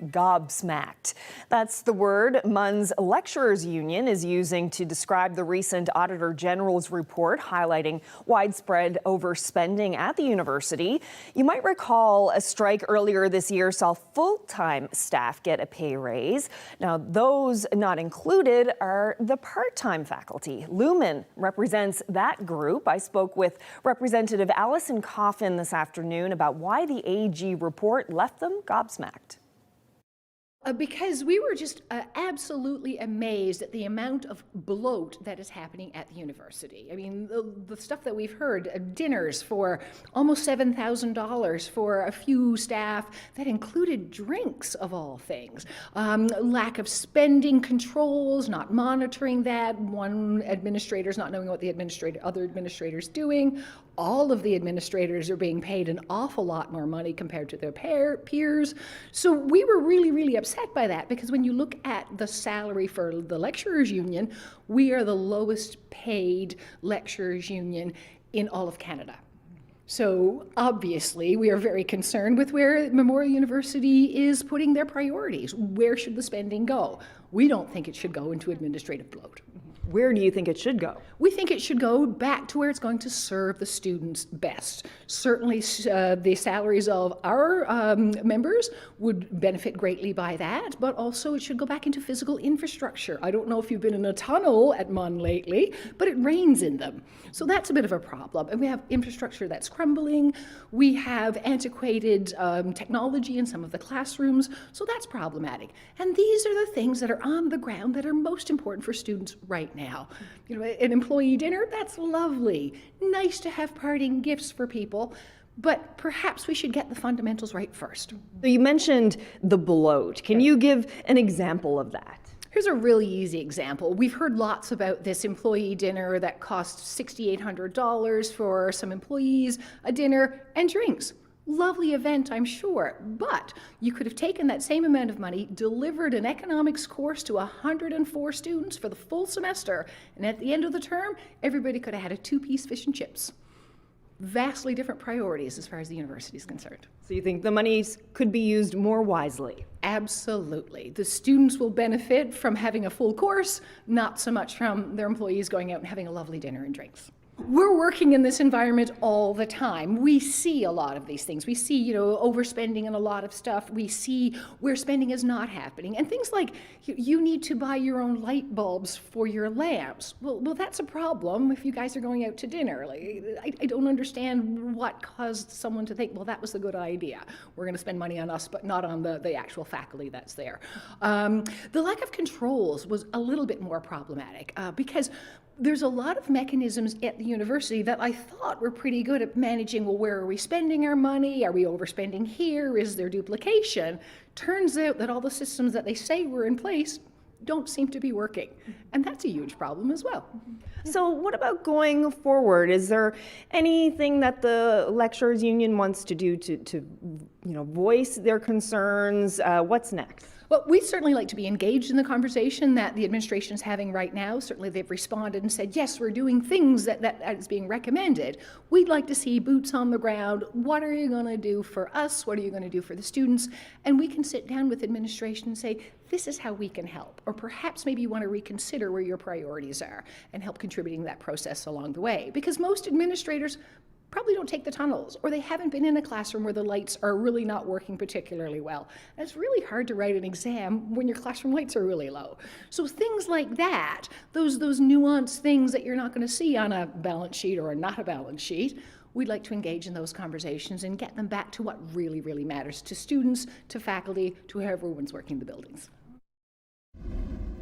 gobsmacked. That's the word MUN's Lecturers Union is using to describe the recent Auditor General's report highlighting widespread overspending at the university. You might recall a strike earlier this year saw full-time staff get a pay raise. Now, those not included are the part-time faculty. LUMUN represents that group. I spoke with Representative Alison Coffin this afternoon about why the AG report left them gobsmacked. Because we were just absolutely amazed at the amount of bloat that is happening at the university. I mean, the stuff that we've heard, dinners for almost $7,000 for a few staff that included drinks of all things. Lack of spending controls, not monitoring that, one administrator's not knowing what the other administrator's doing. All of the administrators are being paid an awful lot more money compared to their peers. So we were really upset by that, because when you look at the salary for the lecturers union, we are the lowest paid lecturers union in all of Canada. So obviously we are very concerned with where Memorial University is putting their priorities. Where should the spending go? We don't think it should go into administrative bloat. Where do you think it should go? We think it should go back to where it's going to serve the students best. Certainly the salaries of our members would benefit greatly by that, but also it should go back into physical infrastructure. I don't know if you've been in a tunnel at MUN lately, but it rains in them. So that's a bit of a problem. And we have infrastructure that's crumbling. We have antiquated technology in some of the classrooms, so that's problematic. And these are the things that are on the ground that are most important for students right now. You know, an employee dinner, that's lovely. Nice to have parting gifts for people, but perhaps we should get the fundamentals right first. So you mentioned the bloat. Can you give an example of that? Here's a really easy example. We've heard lots about this employee dinner that cost $6,800 for some employees, a dinner and drinks. Lovely event, I'm sure, but you could have taken that same amount of money, delivered an economics course to 104 students for the full semester, and at the end of the term, everybody could have had a two-piece fish and chips. Vastly different priorities as far as the university is concerned. So you think the monies could be used more wisely? Absolutely. The students will benefit from having a full course, not so much from their employees going out and having a lovely dinner and drinks. We're working in this environment all the time. We see a lot of these things. We see, overspending in a lot of stuff. We see where spending is not happening. And things like, you need to buy your own light bulbs for your lamps. Well, that's a problem if you guys are going out to dinner. Like, I don't understand what caused someone to think, well, that was a good idea. We're going to spend money on us, but not on the actual faculty that's there. The lack of controls was a little bit more problematic because there's a lot of mechanisms at the university that I thought were pretty good at managing, well, where are we spending our money? Are we overspending here? Is there duplication? Turns out that all the systems that they say were in place don't seem to be working. And that's a huge problem as well. So what about going forward? Is there anything that the lecturers union wants to do to voice their concerns? What's next? Well, we'd certainly like to be engaged in the conversation that the administration is having right now. Certainly they've responded and said, yes, we're doing things that is being recommended. We'd like to see boots on the ground. What are you going to do for us? What are you going to do for the students? And we can sit down with administration and say, this is how we can help. Or perhaps maybe you want to reconsider where your priorities are and help contributing that process along the way. Because most administrators probably don't take the tunnels, or they haven't been in a classroom where the lights are really not working particularly well. And it's really hard to write an exam when your classroom lights are really low. So things like that, those nuanced things that you're not going to see on a balance sheet or not a balance sheet, we'd like to engage in those conversations and get them back to what really matters to students, to faculty, to whoever everyone's working in the buildings.